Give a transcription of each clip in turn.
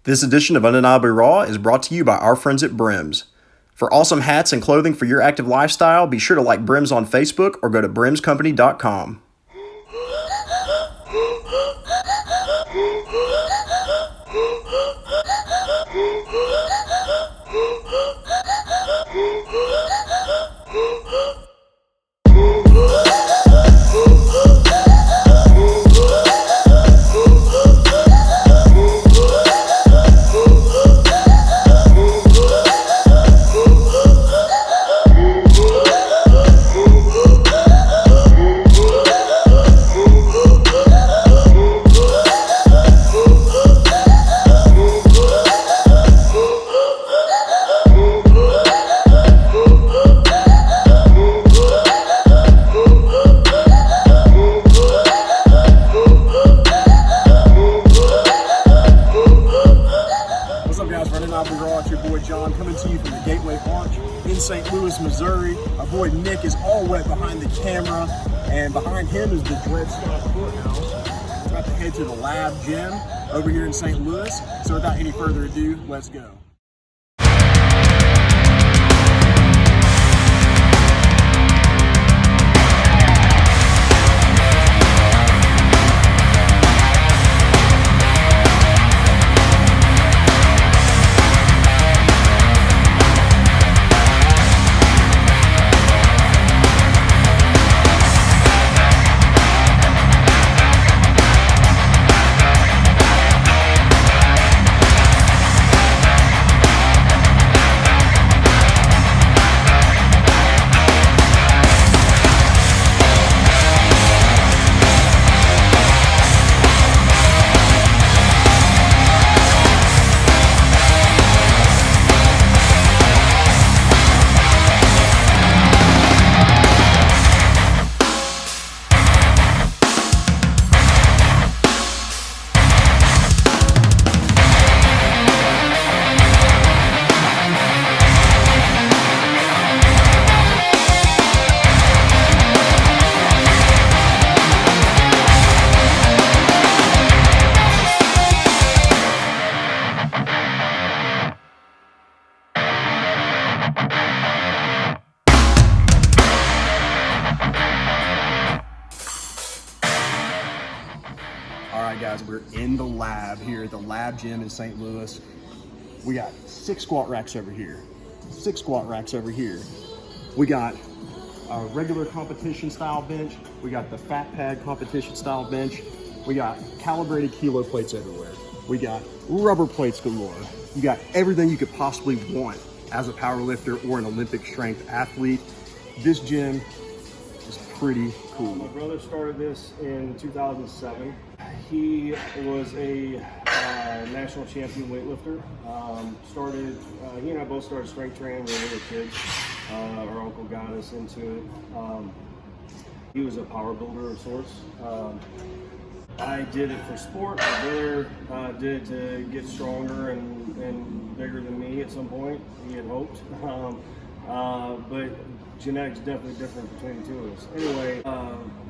This edition of Undeniably Raw is brought to you by our friends at Brims. For awesome hats and clothing for your active lifestyle, be sure to like Brims on Facebook or go to brimscompany.com. Undeniably Raw, it's your boy John coming to you from the Gateway Launch in St. Louis, Missouri. Our boy Nick is all wet behind the camera, and behind him is the Dred Scott Courthouse. We're about to head to the L.A.B gym over here in St. Louis. So without any further ado, let's go. Alright guys, we're in the lab here at the L.A.B gym in St. Louis. We got 6 squat racks over here, 6 squat racks over here. We got a regular competition style bench. We got the fat pad competition style bench. We got calibrated kilo plates everywhere. We got rubber plates galore. You got everything you could possibly want as a power lifter or an Olympic strength athlete. This gym is pretty cool. My brother started this in 2007. He was a national champion weightlifter. He and I both started strength training when we were kids. Our uncle got us into it. He was a power builder of sorts. I did it for sport. My brother did it to get stronger and bigger than me at some point. He had hoped. But genetics definitely different between the two of us. Anyway,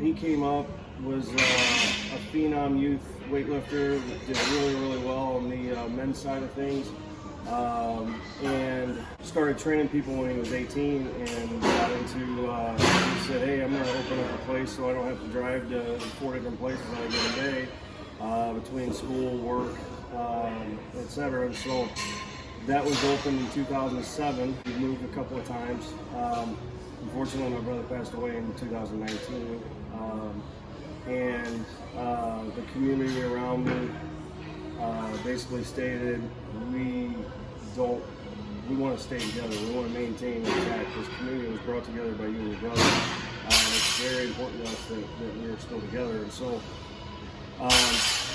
he came up, was a phenom youth weightlifter, did really well on the men's side of things, and started training people when he was 18 and got into, he said, hey, I'm going to open up a place so I don't have to drive to 4 different places on a given day, between school, work, etc. And so that was opened in 2007. We moved a couple of times. Unfortunately, my brother passed away in 2019. And the community around me basically stated, we want to stay together. We want to maintain intact. This community was brought together by you and your brother. It's very important to us that we are still together. And so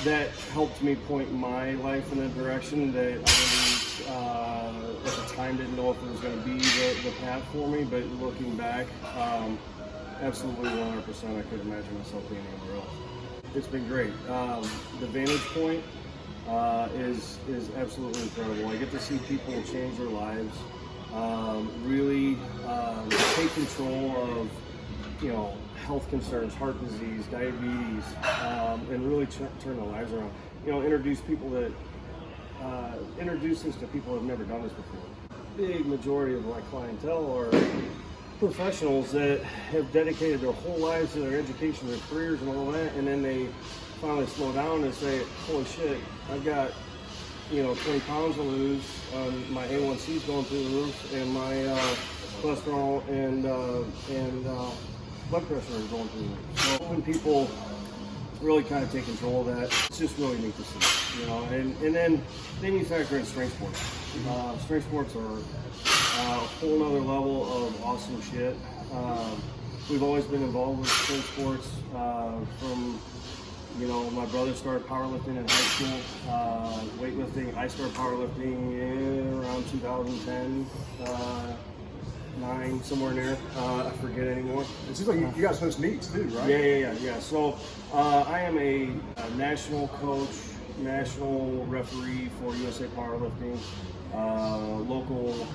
that helped me point my life in a direction that I at the time didn't know if it was going to be the path for me, but looking back, absolutely 100%, I couldn't imagine myself being anywhere else. It's been great. The vantage point is absolutely incredible. I get to see people change their lives, really take control of, health concerns, heart disease, diabetes, and really turn their lives around. Introduce people that introduce this to people who have never done this before. Big majority of my clientele are professionals that have dedicated their whole lives to their education, their careers and all that, and then they finally slow down and say, holy shit, I've got 20 pounds to lose, my A1C is going through the roof, and my cholesterol and blood pressure is going through the roof. So when people really kind of take control of that, it's just really neat to see, and then you factor in strength sports. Strength sports are a whole nother level of awesome shit. We've always been involved with strength sports from my brother started powerlifting in high school, weightlifting. I started powerlifting around 2010, 9, somewhere in there. I forget anymore. It seems like you guys host meets too, right? Yeah. So I am a national coach, national referee for USA Powerlifting. Local,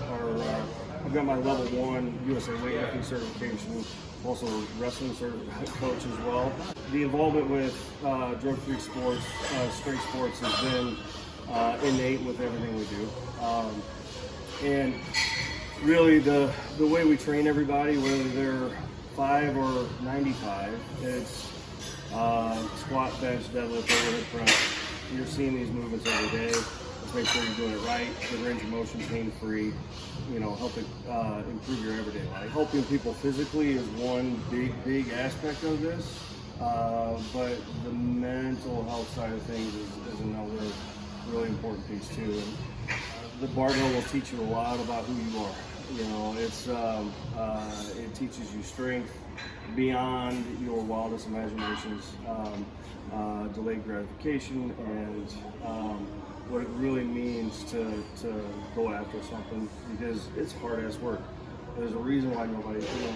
I've got my level 1 USA weightlifting certification, also a wrestling coach as well. The involvement with drug-free sports, straight sports has been innate with everything we do. And really the way we train everybody, whether they're 5 or 95, it's squat, bench, deadlift, overhead press. You're seeing these movements every day. Let's make sure you're doing it right, the range of motion, pain-free, help it improve your everyday life. Helping people physically is one big aspect of this, but the mental health side of things is another really important piece too. And the barbell will teach you a lot about who you are. It teaches you strength beyond your wildest imaginations, delayed gratification, and what it really means to go after something, because it's hard-ass work. There's a reason why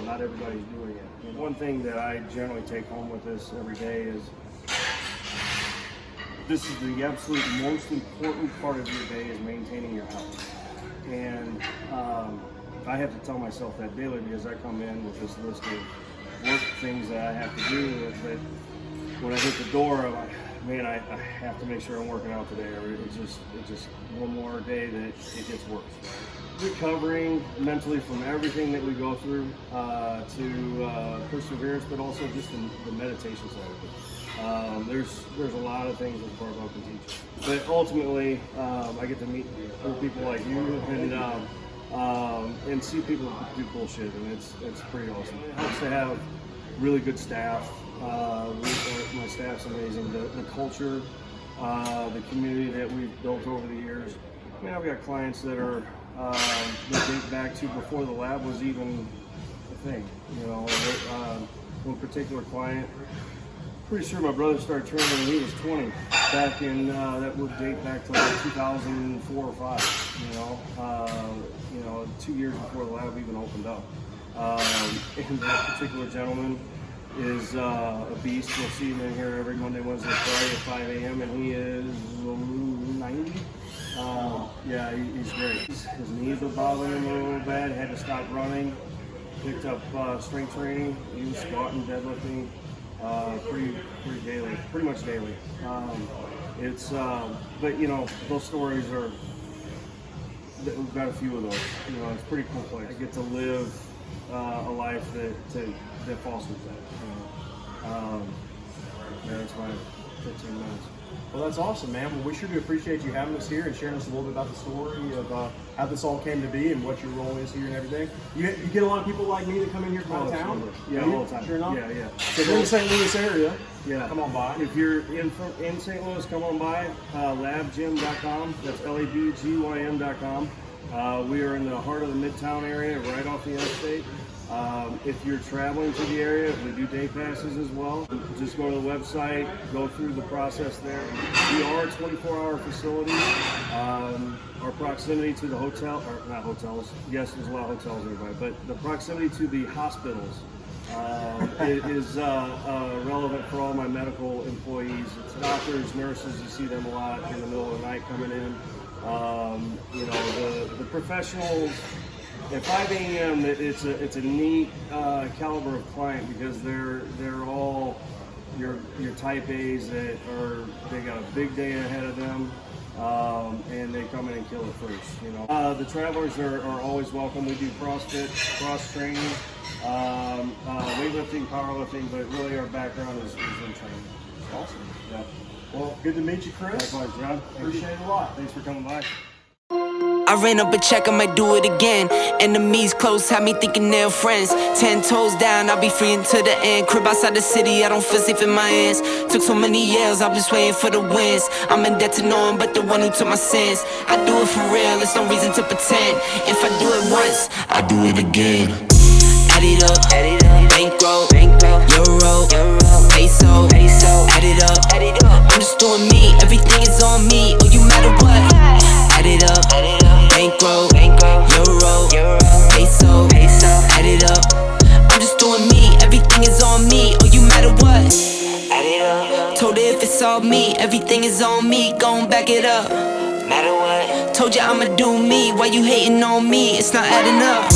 not everybody's doing it. And one thing that I generally take home with this every day is this is the absolute most important part of your day, is maintaining your health. And I have to tell myself that daily, because I come in with this list of work things that I have to do, but when I hit the door, I'm like, man, I have to make sure I'm working out today, or it's just one more day that it gets worse. Recovering mentally from everything that we go through, to perseverance, but also just the meditation side of it. There's a lot of things that barbell can teach. But ultimately, I get to meet cool people like you and see people do cool shit, and it's pretty awesome. It helps to have really good staff. My staff's amazing. The culture, the community that we've built over the years. I mean, I've got clients that are that date back to before the lab was even a thing. One particular client, pretty sure my brother started training when he was 20, back in that would date back to like 2004 or 5. 2 years before the lab even opened up. And that particular gentleman is a beast. You'll see him in here every Monday, Wednesday, Friday at 5 a.m. and he is 90. Yeah, he's great. His knees were bothering him a little bad. Had to stop running. Picked up strength training. He was squatting, deadlifting, pretty much daily. But those stories are. We've got a few of those. It's a pretty cool place. I get to live a life that fosters that. That's my 15 minutes. Well, that's awesome, man. Well, we sure do appreciate you having us here and sharing us a little bit about the story of how this all came to be and what your role is here and everything. You get a lot of people like me that come in here from out of town? Yeah, all the time. Sure enough? Yeah. So if you're in the St. Louis area, come on by. If you're in St. Louis, come on by. LABgym.com. That's LABgym.com. We are in the heart of the Midtown area, right off the interstate. If you're traveling to the area, we do day passes as well. Just go to the website, go through the process there. We are a 24-hour facility. Our proximity to the hotel, or not hotels, yes, there's a lot of hotels nearby, but the proximity to the hospitals is relevant for all my medical employees. It's doctors, nurses, you see them a lot in the middle of the night coming in. The professionals. At 5 a.m., it's a neat caliber of client, because they're all your type A's that they got a big day ahead of them. and they come in and kill it first. You know, the travelers are always welcome. We do CrossFit, cross training, weightlifting, powerlifting, but really our background is in training. Awesome. Yeah. Well, good to meet you, Chris. Likewise, John. Appreciate it a lot. Thanks for coming by. I ran up a check, I might do it again. Enemies close, had me thinking they're friends. 10 toes down, I'll be free until the end. Crib outside the city, I don't feel safe in my hands. Took so many years, I'm just waiting for the wins. I'm in debt to no one but the one who took my sins. I do it for real, there's no reason to pretend. If I do it once, I do it again. Add it up, bankroll, euro, peso, add it up. I'm just doing me, everything is on me. Oh, you matter what? Add it up, bankroll, euro, peso, add it up. I'm just doing me, everything is on me. Oh, you matter what? Add it up. Told her if it's all me, everything is on me. Gon' back it up. Matter what? Told you I'ma do me. Why you hating on me? It's not adding up.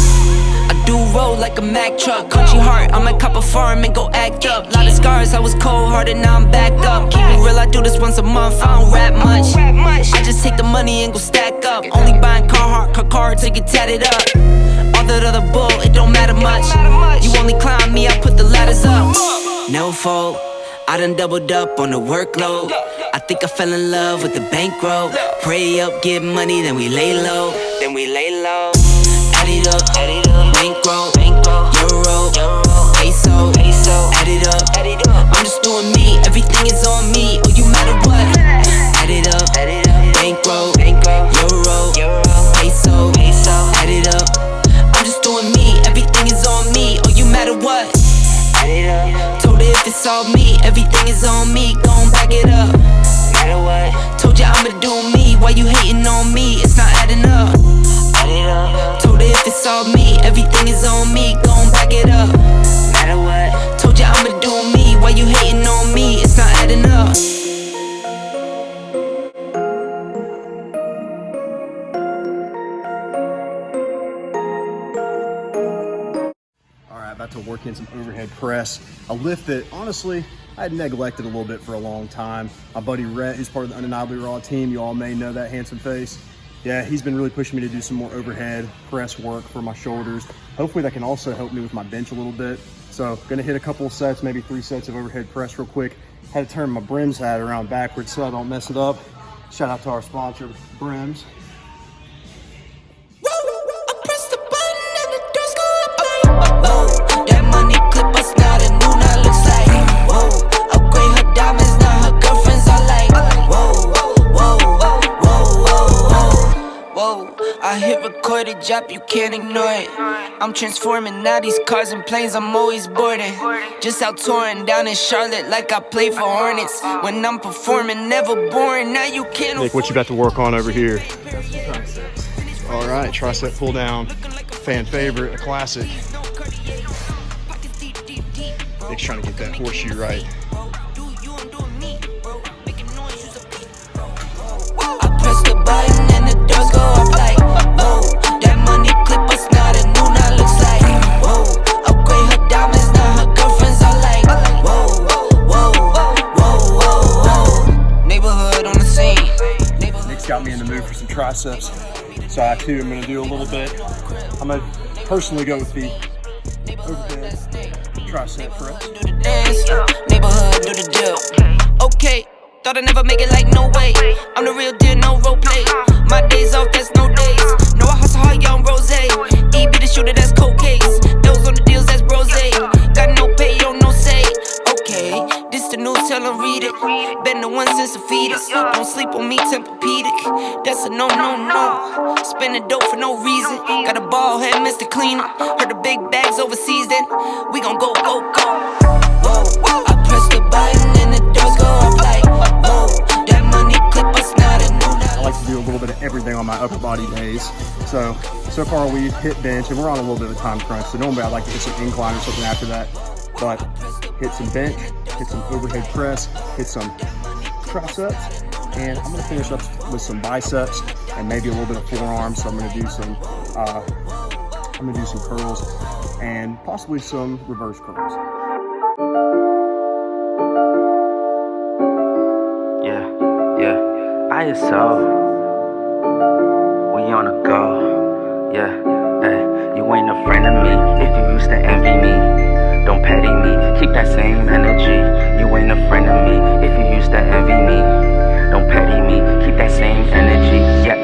I do roll like a Mack truck. Country heart, I might cop a farm and go act up. Lot of scars, I was cold-hearted, now I'm back up. Keep it real, I do this once a month, I don't rap much. I just take the money and go stack up. Only buying car to get tatted up. All that other bull, it don't matter much. You only climb me, I put the ladders up. No fault, I done doubled up on the workload. I think I fell in love with the bankroll. Pray up, get money, then we lay low. Add it up, bankroll, euro, peso, add it up. I'm just doing me, everything is on me. Oh, you matter what? Add it up, bankroll, euro, peso, add it up. I'm just doing me, everything is on me. Oh, you matter what? Add it up. Told her if it's all me, everything is on me. Gon' back it up. Matter what? Told you I'ma do me. Why you hating on me? It's not adding up. Told her if it's all me, everything is on me. Gon' back it up. Matter what? Told you I'ma do me. Why you hating on me? It's not adding up. All right, about to work in some overhead press. A lift that, honestly, I had neglected a little bit for a long time. My buddy Rhett, who's part of the Undeniably Raw team, you all may know that handsome face. Yeah, he's been really pushing me to do some more overhead press work for my shoulders. Hopefully that can also help me with my bench a little bit. So gonna hit a couple of sets, maybe 3 sets of overhead press real quick. Had to turn my brims hat around backwards so I don't mess it up. Shout out to our sponsor, Brims. I hit recorded drop, you can't ignore it. I'm transforming now these cars and planes, I'm always boarding. Just out touring down in Charlotte like I play for Hornets. When I'm performing, never boring, now you can't. Nick, what you about to work on over here? All right, tricep pull down, fan favorite, a classic. Nick's trying to get that horseshoe right. I press the button and the doors go up like, whoa. That money clip us now, the new now looks like, whoa. Upgrade her diamonds, now her girlfriends are like, whoa, whoa, whoa. Neighborhood on the scene. Nick's got me in the mood for some triceps, so I too am gonna do a little bit. I'm gonna personally go with the overhead tricep press. Neighborhood do the deal. Okay, thought I'd never make it like no way. I'm the real deal, no role play. My days off, that's no days. No, I hustle hard, young rose. E be the shooter, that's cold case. Those on the deals, that's brose. Got no pay, don't no say. Okay, this the news, tell them read it. Been the one since the fetus. Don't sleep on me, Tempur-Pedic. That's a no. Spending dope for no reason. Got a ball head, Mr. Cleaner. Heard the big bags overseas, then we gon' go. Whoa, I press the button and the doors go up like, whoa. That money clip us now, the new now. I like to do a little bit of everything on my upper body days. So far we've hit bench, and we're on a little bit of a time crunch. So normally I'd like to hit some incline or something after that. But hit some bench, hit some overhead press, hit some triceps, and I'm gonna finish up with some biceps and maybe a little bit of forearms. So I'm gonna do some curls and possibly some reverse curls. Yeah. By yourself, we on the go, yeah, hey. You ain't a friend of me if you used to envy me. Don't petty me, keep that same energy. You ain't a friend of me if you used to envy me. Don't petty me, keep that same energy, yeah.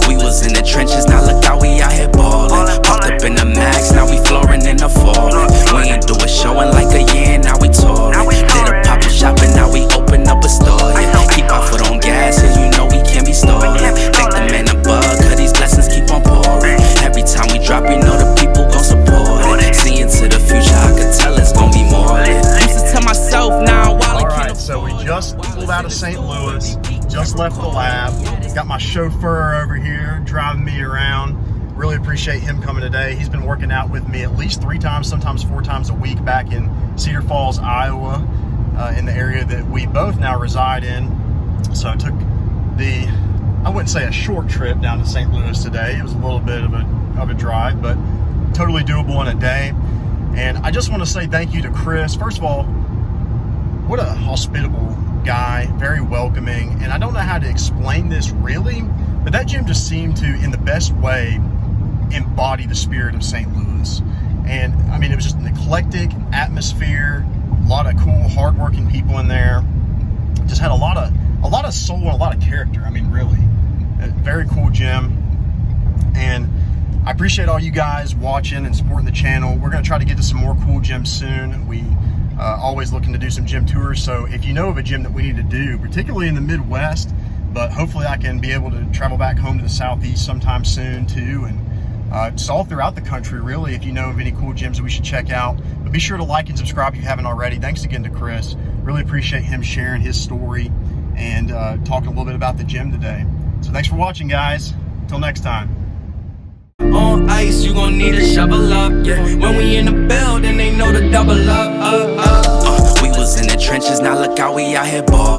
We was in the trenches, now look how we out here ballin'. Popped up in the max, now we flooring in the falling. We ain't do a show in like a year, now we touring. Did a pop-up shopping, now we open up a store, yeah. Keep our foot on gas, and you know we can't be stolen. Thank the man above, cause these blessings keep on pouring. Every time we drop, you know the people gon' support it. See into the future, I could tell it's gon' be more lit. Used to tell myself, now while Alright, so we just pulled out of St. Louis, just left the lab. Got my chauffeur over here driving me around. Really appreciate him coming today. He's been working out with me at least 3 times, sometimes 4 times a week back in Cedar Falls, Iowa, in the area that we both now reside in. So I took I wouldn't say a short trip down to St. Louis today. It was a little bit of a drive, but totally doable in a day. And I just want to say thank you to Chris. First of all, what a hospitable guy, very welcoming. And I don't know how to explain this really, but that gym just seemed to, in the best way, embody the spirit of St. Louis. And I mean, it was just an eclectic atmosphere, a lot of cool, hardworking people in there. Just had a lot of soul and a lot of character. I mean, really, a very cool gym. And I appreciate all you guys watching and supporting the channel. We're going to try to get to some more cool gyms soon. We always looking to do some gym tours. So if you know of a gym that we need to do, particularly in the Midwest, but hopefully I can be able to travel back home to the Southeast sometime soon too. And just all throughout the country, really, if you know of any cool gyms that we should check out. But be sure to like and subscribe if you haven't already. Thanks again to Chris. Really appreciate him sharing his story and talking a little bit about the gym today. So thanks for watching, guys. Until next time. On ice, you gon' need a shovel up, yeah. When we in the building, they know to double up, We was in the trenches, now look how we out here ball.